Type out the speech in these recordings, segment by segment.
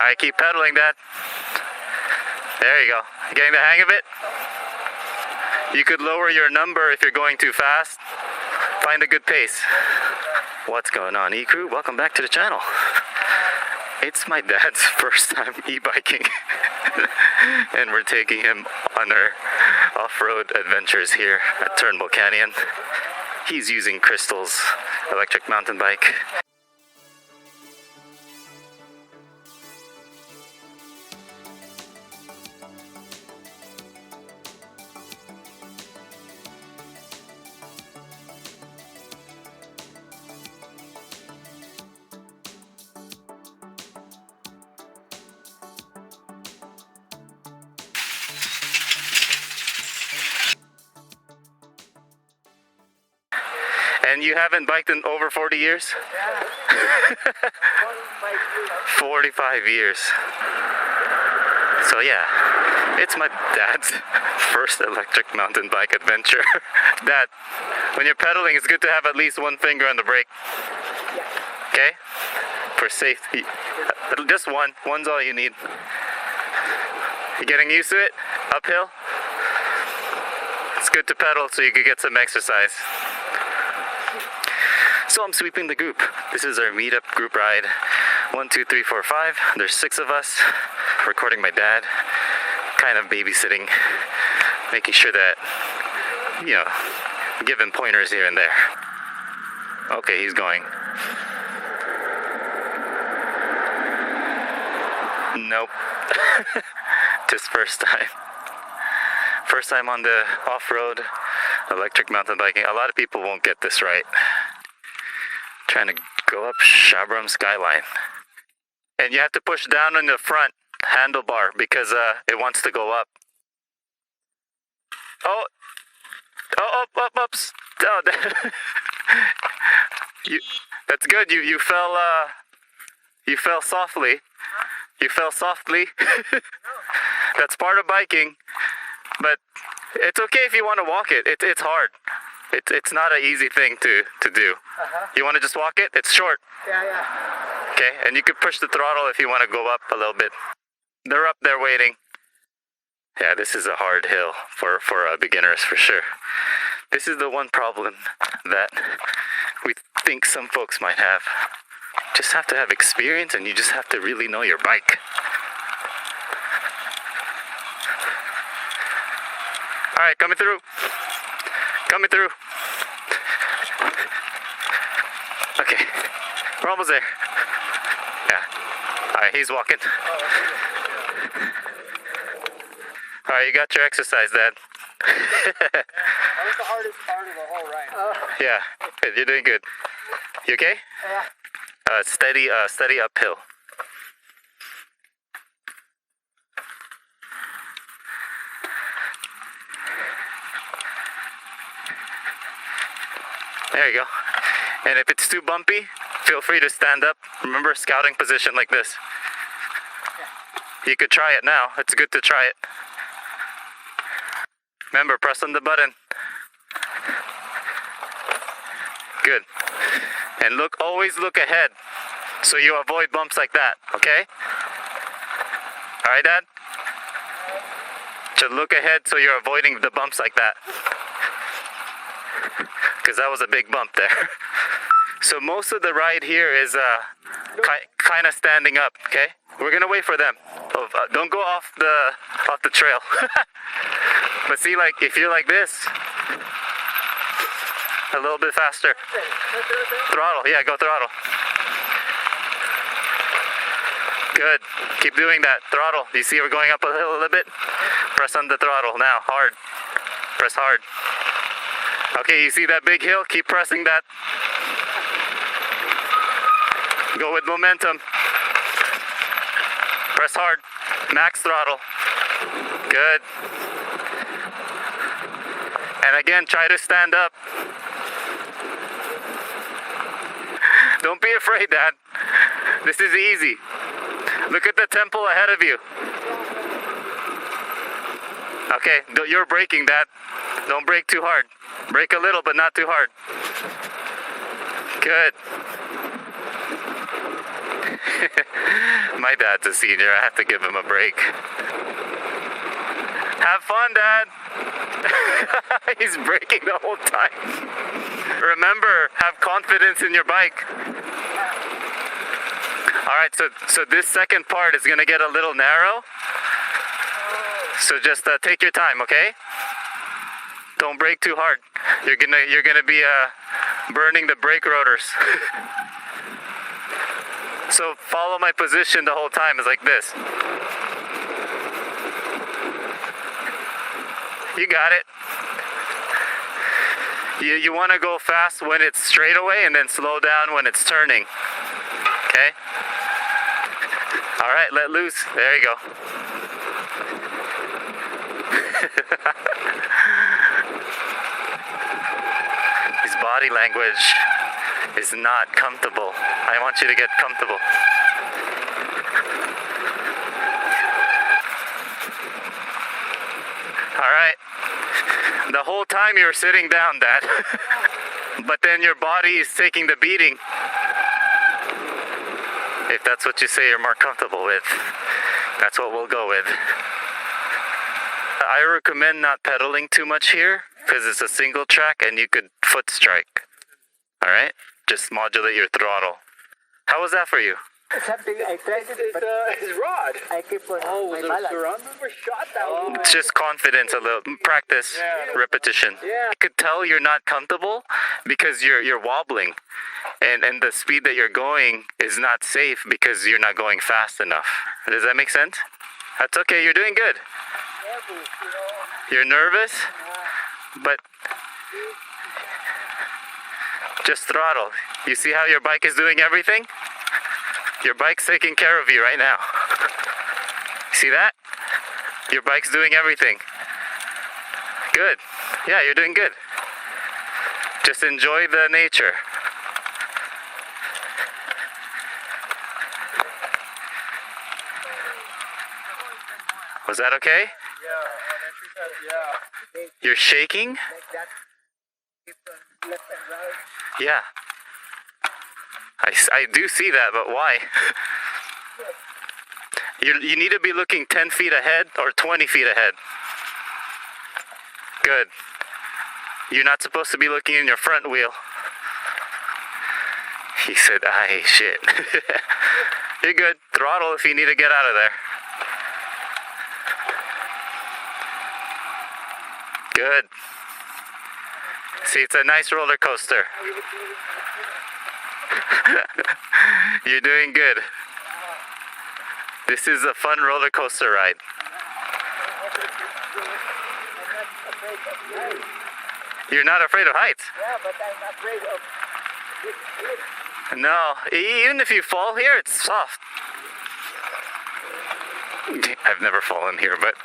Alright, keep pedaling, Dad. There you go. You getting the hang of it? You could lower your number if you're going too fast. Find a good pace. What's going on, E-Crew? Welcome back to the channel. It's my dad's first time e-biking. And we're taking him on our off-road adventures here at Turnbull Canyon. He's using Crystal's electric mountain bike. And you haven't biked in over 40 years? Yeah. 45 years. So yeah, it's my dad's first electric mountain bike adventure. Dad, when you're pedaling, it's good to have at least one finger on the brake. Okay? For safety. Just one. One's all you need. You getting used to it? Uphill? It's good to pedal so you can get some exercise. So I'm sweeping the group. This is our meetup group ride. 1, 2, 3, 4, 5. There's 6 of us. Recording my dad. Kind of babysitting. Making sure that, you know, giving pointers here and there. Okay, he's going. Nope. Just first time. First time on the off-road electric mountain biking. A lot of people won't get this right. Trying to go up Shabram Skyline. And you have to push down on the front handlebar because it wants to go up. Oh, oops. Oh, that's good. You fell softly. You fell softly. That's part of biking. But it's okay if you want to walk it. It's hard. It's not an easy thing to do. You want to just walk it? It's short. Yeah. Okay, and you could push the throttle if you want to go up a little bit. They're up there waiting. Yeah, this is a hard hill for beginners for sure. This is the one problem that we think some folks might have. Just have to have experience and you just have to really know your bike. Alright, coming through. Coming through. Okay, we're almost there. Yeah. Alright, he's walking. Alright, you got your exercise, Dad. That was the hardest part of the whole ride. Yeah, good, you're doing good. You okay? Yeah. Steady uphill. There you go. And if it's too bumpy, feel free to stand up. Remember, scouting position like this. You could try it now. It's good to try it. Remember, press on the button. Good. And always look ahead so you avoid bumps like that, okay? Alright, Dad? Just look ahead so you're avoiding the bumps like that. Because that was a big bump there. So most of the ride here is kind of standing up, okay? We're gonna wait for them. Don't go off the trail. But see, like, if you're like this, a little bit faster. Throttle, yeah, go throttle. Good, keep doing that, throttle. You see we're going up a hill a little bit? Press on the throttle now, hard. Press hard. Okay, you see that big hill? Keep pressing that. Go with momentum. Press hard. Max throttle. Good. And again, try to stand up. Don't be afraid, Dad. This is easy. Look at the temple ahead of you. Okay, you're braking, Dad. Don't brake too hard. Brake a little, but not too hard. Good. My dad's a senior. I have to give him a break. Have fun, Dad. He's braking the whole time. Remember, have confidence in your bike. All right, so this second part is gonna get a little narrow. So just take your time, okay? Don't brake too hard. You're gonna be burning the brake rotors. So follow my position the whole time. It's like this. You got it. You want to go fast when it's straight away and then slow down when it's turning. Okay? All right, let loose. There you go. His body language is not comfortable. I want you to get comfortable. All right. The whole time you were sitting down, Dad. But then your body is taking the beating. If that's what you say you're more comfortable with, that's what we'll go with. I recommend not pedaling too much here because it's a single track and you could foot strike. All right? Just modulate your throttle. How was that for you? Something I tried it, but his rod. I keep on my balance. Surron? We were shot that one. It's just confidence, a little practice, repetition. Yeah. I could tell you're not comfortable because you're wobbling, and the speed that you're going is not safe because you're not going fast enough. Does that make sense? That's okay. You're doing good. You're nervous, but just throttle. You see how your bike is doing everything? Your bike's taking care of you right now. See that? Your bike's doing everything. Good. Yeah, you're doing good. Just enjoy the nature. Was that okay? Yeah. You're shaking? Like that. Keep on left and right. Yeah. I do see that, but why? You need to be looking 10 feet ahead or 20 feet ahead. Good. You're not supposed to be looking in your front wheel. He said, "Aye, shit." You're good. Throttle if you need to get out of there. Good. See, it's a nice roller coaster. You're doing good. This is a fun roller coaster ride. You're not afraid of heights? Yeah, but I'm afraid of this. No, even if you fall here, it's soft. I've never fallen here, but...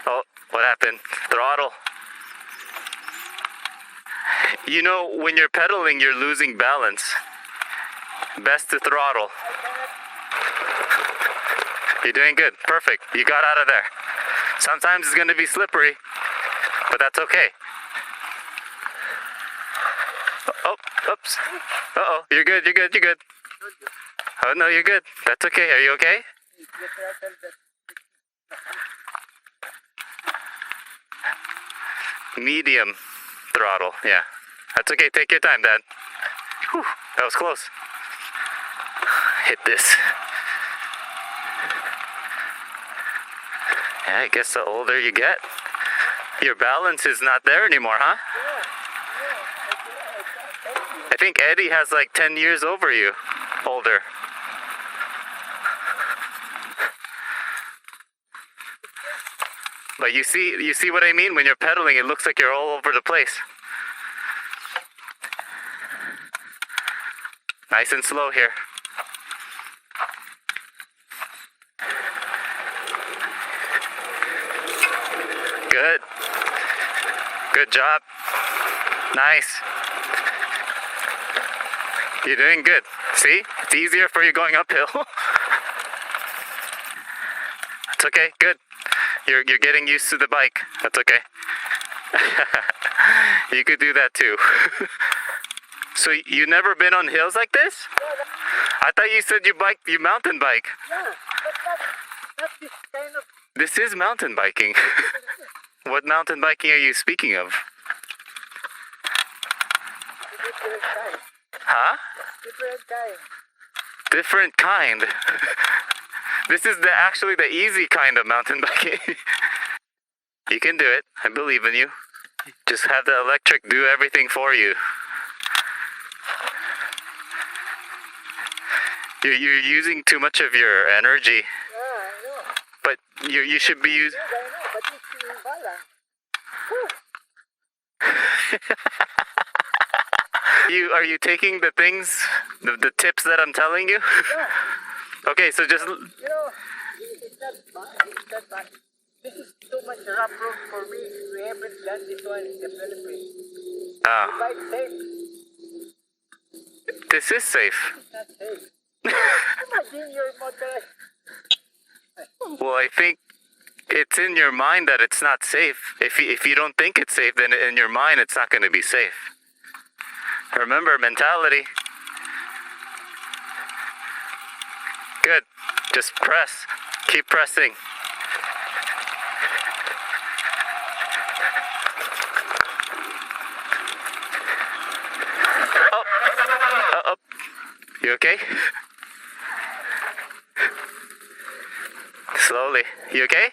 Oh, what happened? Throttle. You know, when you're pedaling, you're losing balance. Best to throttle. You're doing good. Perfect. You got out of there. Sometimes it's going to be slippery, but that's okay. Oh, oops. Uh-oh. You're good. You're good. You're good. Oh, no, you're good. That's okay. Are you okay? Medium throttle. Yeah. That's okay. Take your time, Dad. Whew, that was close. Hit this. Yeah, I guess the older you get, your balance is not there anymore, huh? I think Eddie has like 10 years over you, older. But you see what I mean? When you're pedaling, it looks like you're all over the place. Nice and slow here. Good. Good job. Nice. You're doing good. See? It's easier for you going uphill. It's okay. Good. You're getting used to the bike. That's okay. You could do that too. So you never been on hills like this? I thought you said you mountain bike. Yeah, but not this kind of. This is mountain biking. What mountain biking are you speaking of? Different kind. Huh? Different kind. Different kind. This is actually the easy kind of mountain biking. You can do it. I believe in you. Just have the electric do everything for you. You're using too much of your energy. Yeah, I know. But you should be using. Yes, I know, but it's in balance. Are you taking the things, the tips that I'm telling you? Yeah. Okay, so just. You know, it's not bad. It's not bad. This is too much rough road for me. We haven't done this one in the Philippines. Bike safe. This is safe. It's not safe. Imagine your motorized. Well, I think it's in your mind that it's not safe. If you don't think it's safe, then in your mind it's not going to be safe. Remember, mentality. Good. Just press. Keep pressing. Oh. You okay? Slowly. You okay?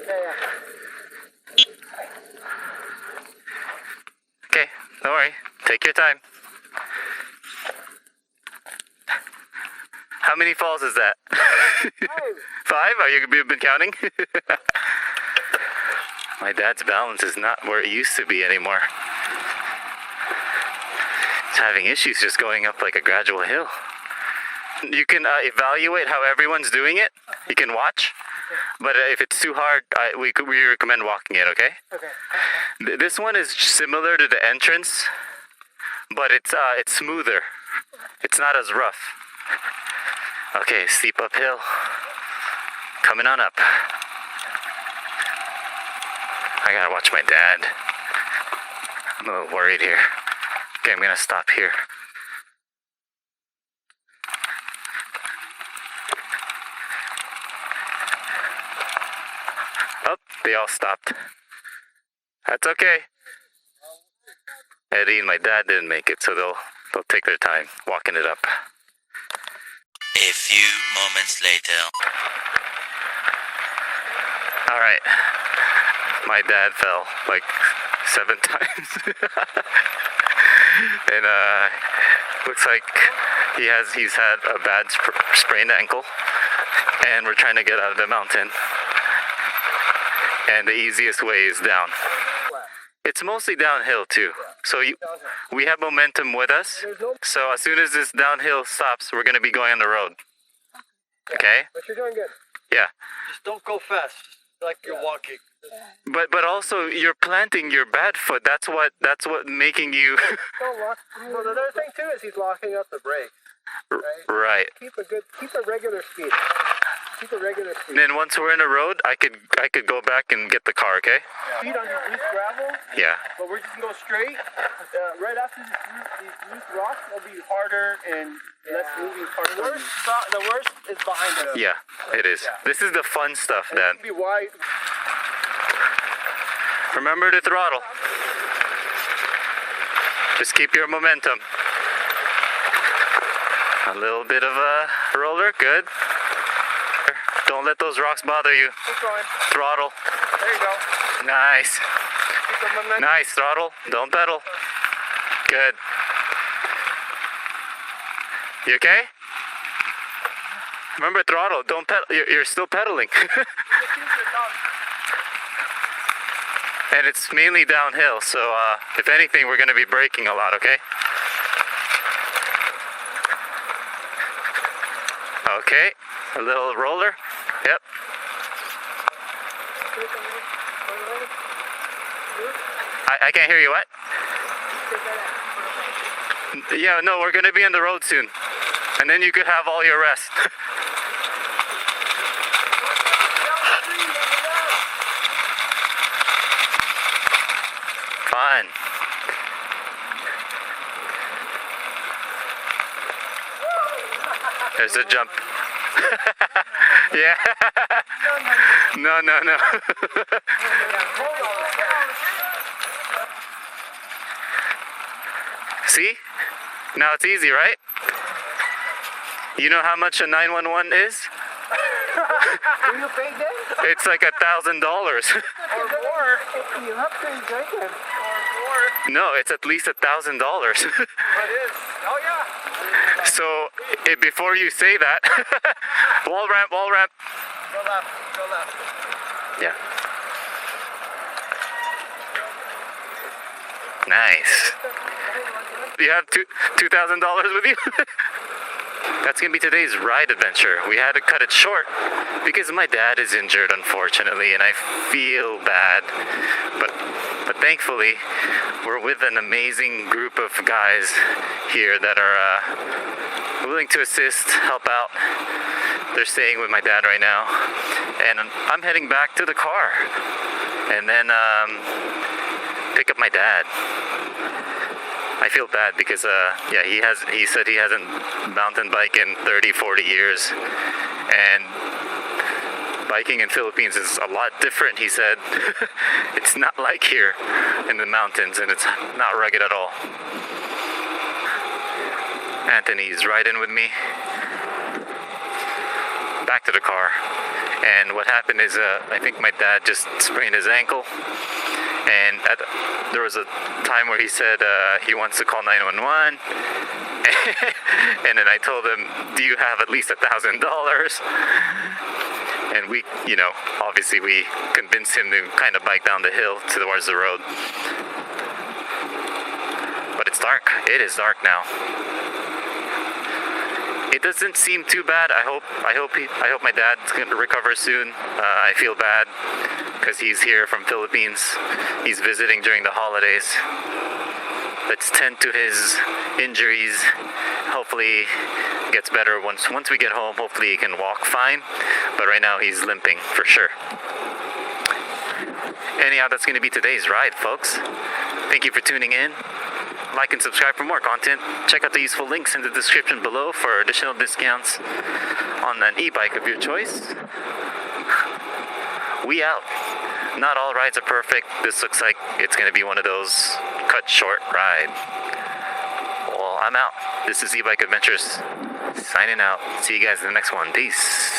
Yeah. Okay, don't worry. Take your time. How many falls is that? 5? Are you been counting? My dad's balance is not where it used to be anymore. He's having issues just going up like a gradual hill. You can evaluate how everyone's doing it. You can watch. But if it's too hard, we recommend walking it, okay? Okay. This one is similar to the entrance, but it's smoother. It's not as rough. Okay, steep uphill. Coming on up. I gotta watch my dad. I'm a little worried here. Okay, I'm gonna stop here. Oh, they all stopped. That's okay. Eddie and my dad didn't make it, so they'll take their time walking it up. A few moments later. All right. My dad fell like 7 times. And looks like he's had a bad sprained ankle, and we're trying to get out of the mountain. And the easiest way is down. It's mostly downhill too. So we have momentum with us. So as soon as this downhill stops, we're going to be going on the road. Okay? But you're doing good. Yeah. Just don't go fast, like you're walking. But also you're planting your bad foot. That's what making you. Don't lock. Well, the other thing too is he's locking up the brakes. Right. Keep a regular speed. Keep a regular speed. And then once we're in the road, I could go back and get the car. Okay? Speed on these loose gravel, Yeah. but we're just gonna go straight. Right after these loose rocks, it'll be harder and less moving parts. The worst is behind us. Yeah, it is. Yeah. This is the fun stuff, And Dad. it can be wide. Remember to throttle. Just keep your momentum. A little bit of a roller, good. Don't let those rocks bother you. Keep going. Throttle. There you go. Nice. Keep the momentum. Nice, throttle. Don't pedal. Good. You okay? Remember throttle. Don't pedal. You're still pedaling. And it's mainly downhill, so if anything, we're going to be braking a lot, okay? Okay, a little roller. Yep. I can't hear you, what? Yeah, no, we're going to be on the road soon. And then you could have all your rest. Fun. There's a jump. Yeah. No. See? Now it's easy, right? You know how much a 911 is? Do you pay them? It's like $1,000. Or more. You have to enjoy them. Or more. No, it's at least $1,000. It is. Oh yeah. So before you say that, wall ramp. Go left. Yeah. Nice. You have $2,000 with you? That's gonna be today's ride adventure. We had to cut it short because my dad is injured, unfortunately, and I feel bad. But thankfully, we're with an amazing group of guys here that are willing to assist, help out. They're staying with my dad right now, and I'm heading back to the car, and then pick up my dad. I feel bad because he said he hasn't mountain biked in 30-40 years, and biking in Philippines is a lot different, he said. It's not like here in the mountains, and it's not rugged at all. Anthony's riding with me back to the car, and what happened is I think my dad just sprained his ankle. And there was a time where he said he wants to call 911, and then I told him, "Do you have at least $1,000?" And we, obviously we convinced him to kind of bike down the hill towards the road. But it's dark. It is dark now. It doesn't seem too bad. I hope my dad's gonna recover soon. I feel bad because he's here from Philippines. He's visiting during the holidays. Let's tend to his injuries. Hopefully gets better once we get home. Hopefully he can walk fine. But right now he's limping for sure. Anyhow, that's going to be today's ride, folks. Thank you for tuning in. Like and subscribe for more content. Check out the useful links in the description below for additional discounts on an e-bike of your choice. We out. Not all rides are perfect. This looks like it's going to be one of those cut short rides. Well, I'm out. This is E-Bike Adventures signing out. See you guys in the next one. Peace.